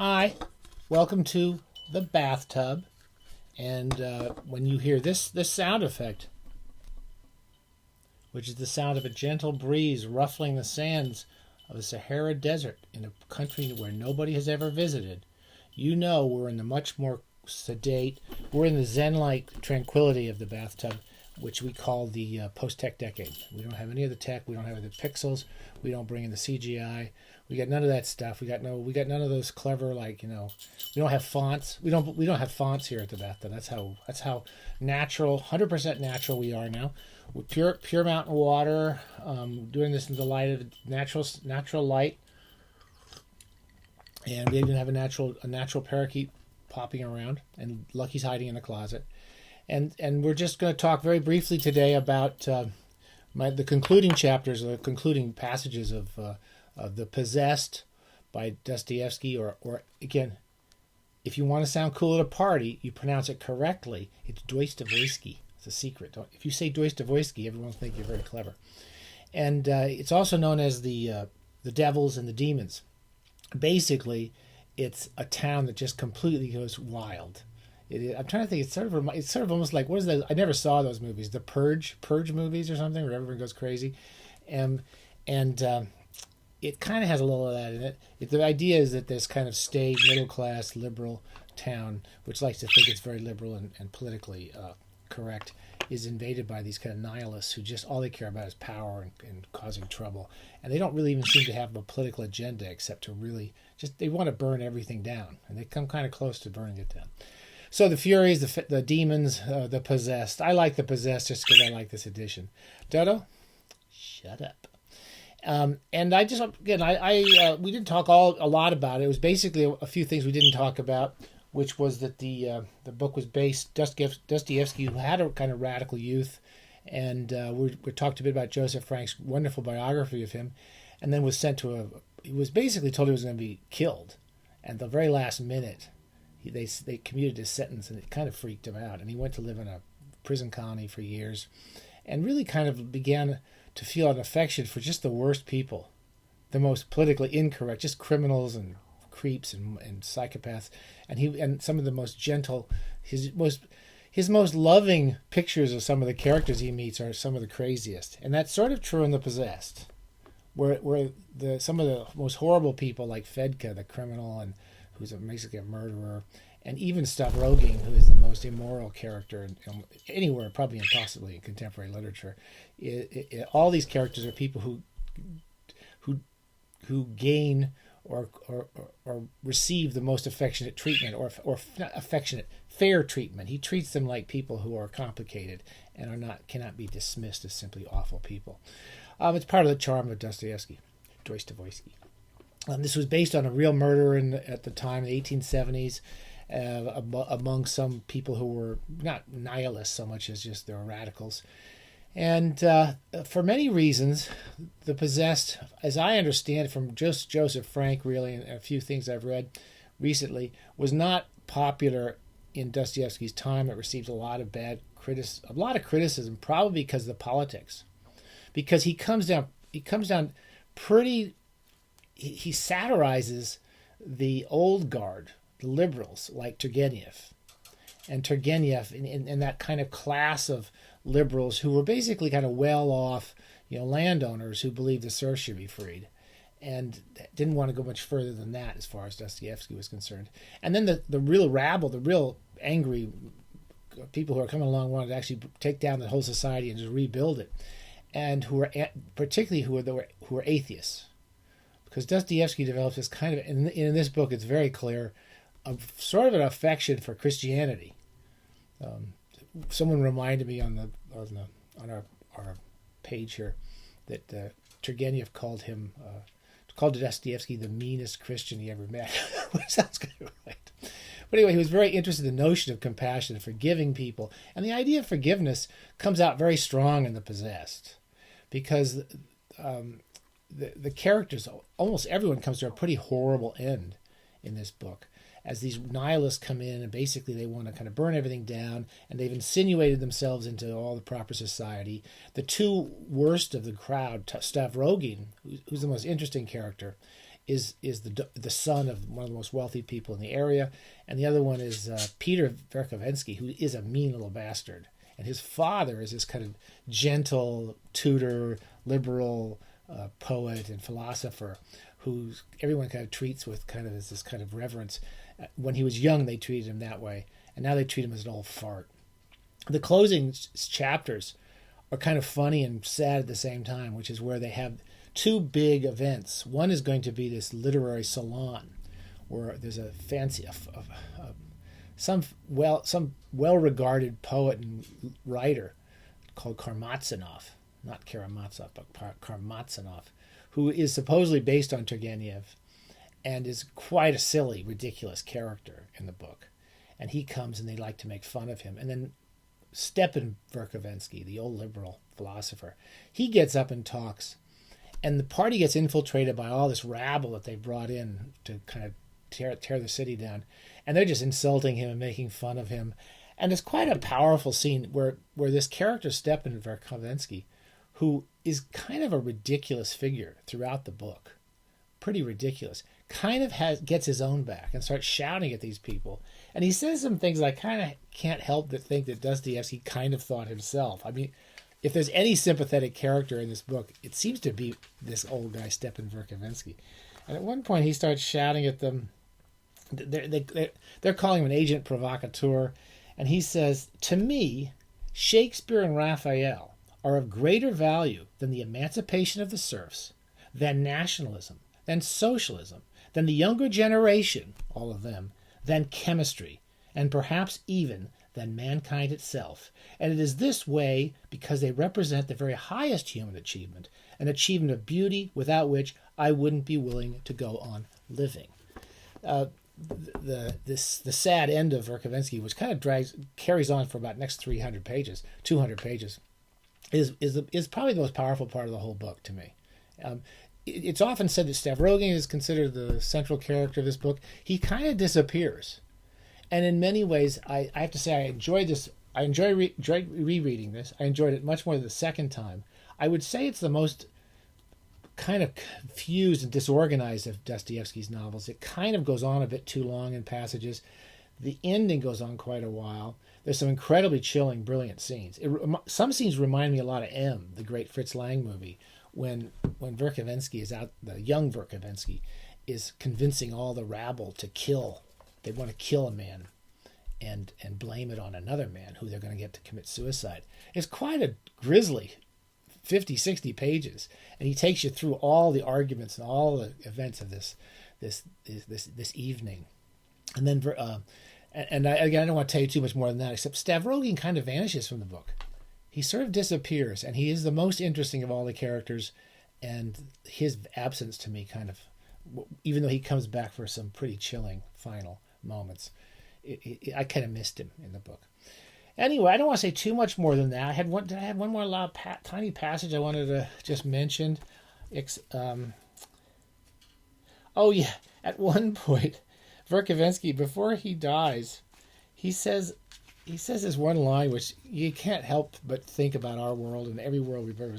Hi, welcome to the bathtub. And when you hear this sound effect, which is the sound of a gentle breeze ruffling the sands of the Sahara Desert in a country where nobody has ever visited, you know we're in the much more sedate, we're in the Zen-like tranquility of the bathtub, which we call the post-tech decade. We don't have any of the tech. We don't have the pixels. We don't bring in the CGI. We got none of that stuff. We got none of those clever, we don't have fonts. We don't have fonts here at the bathtub. That's how natural, 100% natural we are now. With pure mountain water, doing this in the light of natural light, and we even have a natural parakeet popping around, and Lucky's hiding in the closet. And we're just going to talk very briefly today about the concluding chapters, or the concluding passages of The Possessed by Dostoevsky, or again, if you want to sound cool at a party, you pronounce it correctly. It's Doistuh-voysky. It's a secret. If you say Doistuh-voysky, everyone will think you're very clever. And it's also known as the devils and the demons. Basically, it's a town that just completely goes wild. I'm trying to think. It's sort of almost like, what is that? I never saw those movies. The Purge movies or something, where everyone goes crazy, and it kind of has a little of that in it. The idea is that this kind of staid, middle class, liberal town, which likes to think it's very liberal and politically correct, is invaded by these kind of nihilists who just all they care about is power and causing trouble, and they don't really even seem to have a political agenda except to really they want to burn everything down, and they come kind of close to burning it down. So the Furies, the demons, the Possessed. I like the Possessed just because I like this edition. Dodo, shut up. And I just, again, we didn't talk a lot about it. It was basically a few things we didn't talk about, which was that the book was based, Dostoevsky, who had a kind of radical youth, and we talked a bit about Joseph Frank's wonderful biography of him, and then was he was basically told he was going to be killed, and the very last minute, they commuted his sentence, and it kind of freaked him out. And he went to live in a prison colony for years, and really kind of began to feel an affection for just the worst people, the most politically incorrect, just criminals and creeps and psychopaths. And some of the most gentle, his most loving pictures of some of the characters he meets are some of the craziest. And that's sort of true in The Possessed, where some of the most horrible people, like Fedka, the criminal, and who's basically a murderer, and even Stavrogin, who is the most immoral character anywhere, probably and possibly in contemporary literature. All these characters are people who gain or receive the most affectionate treatment, or not affectionate, fair treatment. He treats them like people who are complicated and cannot be dismissed as simply awful people. It's part of the charm of Dostoevsky, Doistuh-voysky. This was based on a real murder at the time, the 1870s, among some people who were not nihilists so much as just they were radicals. And for many reasons, The Possessed, as I understand from just Joseph Frank, really, and a few things I've read recently, was not popular in Dostoevsky's time. It received a lot of criticism, probably because of the politics, because he comes down pretty. He satirizes the old guard, the liberals, like Turgenev. And Turgenev, in that kind of class of liberals who were basically kind of well-off, landowners who believed the serfs should be freed, and didn't want to go much further than that as far as Dostoevsky was concerned. And then the real rabble, the real angry people who are coming along wanted to actually take down the whole society and just rebuild it, and who were atheists. Because Dostoevsky develops this kind of, in this book, it's very clear, sort of an affection for Christianity. Someone reminded me on our page here that Turgenev called Dostoevsky the meanest Christian he ever met, which sounds kind of right. But anyway, he was very interested in the notion of compassion and forgiving people, and the idea of forgiveness comes out very strong in The Possessed, because the characters, almost everyone comes to a pretty horrible end in this book, as these nihilists come in and basically they want to kind of burn everything down, and they've insinuated themselves into all the proper society. The two worst of the crowd, Stavrogin, who's the most interesting character, is the son of one of the most wealthy people in the area, and the other one is Peter Verkhovensky, who is a mean little bastard. And his father is this kind of gentle, tutor, liberal poet and philosopher who everyone kind of treats with kind of this kind of reverence. When he was young, they treated him that way, and now they treat him as an old fart. The closing chapters are kind of funny and sad at the same time, which is where they have two big events. One is going to be this literary salon, where there's a fancy, some well-regarded poet and writer called Karamazov, not Karamazov, but Karamazov, who is supposedly based on Turgenev, and is quite a silly, ridiculous character in the book. And he comes, and they like to make fun of him. And then Stepan Verkhovensky, the old liberal philosopher, he gets up and talks, and the party gets infiltrated by all this rabble that they brought in to kind of tear the city down, and they're just insulting him and making fun of him. And it's quite a powerful scene where this character Stepan Verkhovensky, who is kind of a ridiculous figure throughout the book, pretty ridiculous, kind of gets his own back and starts shouting at these people. And he says some things I kind of can't help but think that Dostoevsky kind of thought himself. I mean, if there's any sympathetic character in this book, it seems to be this old guy, Stepan Verkhovensky. And at one point he starts shouting at them. They're calling him an agent provocateur. And he says, "To me, Shakespeare and Raphael are of greater value than the emancipation of the serfs, than nationalism, than socialism, than the younger generation, all of them, than chemistry, and perhaps even than mankind itself. And it is this way because they represent the very highest human achievement, an achievement of beauty without which I wouldn't be willing to go on living." The sad end of Verkhovensky, which kind of carries on for about next 200 pages, is probably the most powerful part of the whole book to me. It's often said that Stavrogin is considered the central character of this book. He kind of disappears, and in many ways, I have to say I enjoyed this. I enjoy rereading this. I enjoyed it much more the second time. I would say it's the most kind of confused and disorganized of Dostoevsky's novels. It kind of goes on a bit too long in passages. The ending goes on quite a while. There's some incredibly chilling, brilliant scenes. Some scenes remind me a lot of M, the great Fritz Lang movie, when Verkhovensky is out, the young Verkhovensky is convincing all the rabble to kill. They want to kill a man and blame it on another man who they're going to get to commit suicide. It's quite a grisly 50, 60 pages, and he takes you through all the arguments and all the events of this evening. And then, I don't want to tell you too much more than that, except Stavrogin kind of vanishes from the book. He sort of disappears, and he is the most interesting of all the characters, and his absence to me kind of, even though he comes back for some pretty chilling final moments, I kind of missed him in the book. Anyway, I don't want to say too much more than that. I had one more tiny passage I wanted to just mention. At one point, Verkhovensky, before he dies, he says this one line which you can't help but think about our world and every world we've ever,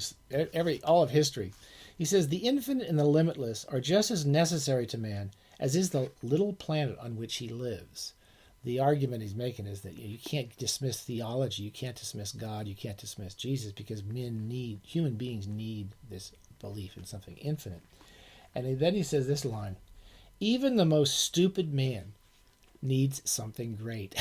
all of history. He says, "The infinite and the limitless are just as necessary to man as is the little planet on which he lives." The argument he's making is that you can't dismiss theology, you can't dismiss God, you can't dismiss Jesus, because human beings need this belief in something infinite. And then he says this line, "Even the most stupid man needs something great."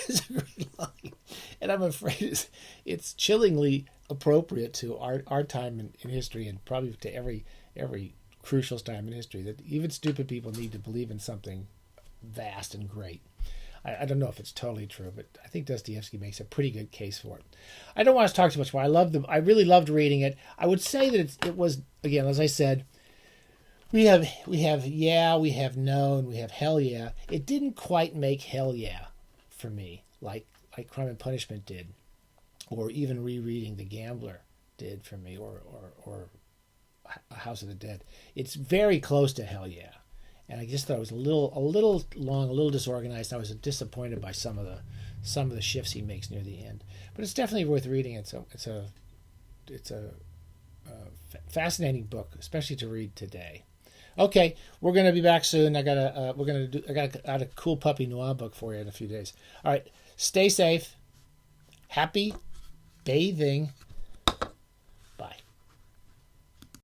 It's a great line. And I'm afraid it's chillingly appropriate to our time in history, and probably to every crucial time in history, that even stupid people need to believe in something vast and great. I don't know if it's totally true, but I think Dostoevsky makes a pretty good case for it. I don't want to talk too much more. I really loved reading it. I would say that it was, again, as I said, we have yeah, we have no, and we have hell yeah. It didn't quite make hell yeah for me, like Crime and Punishment did, or even rereading The Gambler did for me, or House of the Dead. It's very close to hell yeah. And I just thought it was a little long, a little disorganized. I was disappointed by some of the shifts he makes near the end. But it's definitely worth reading. It's a fascinating book, especially to read today. Okay, we're gonna be back soon. I got a cool puppy noir book for you in a few days. All right, stay safe. Happy bathing.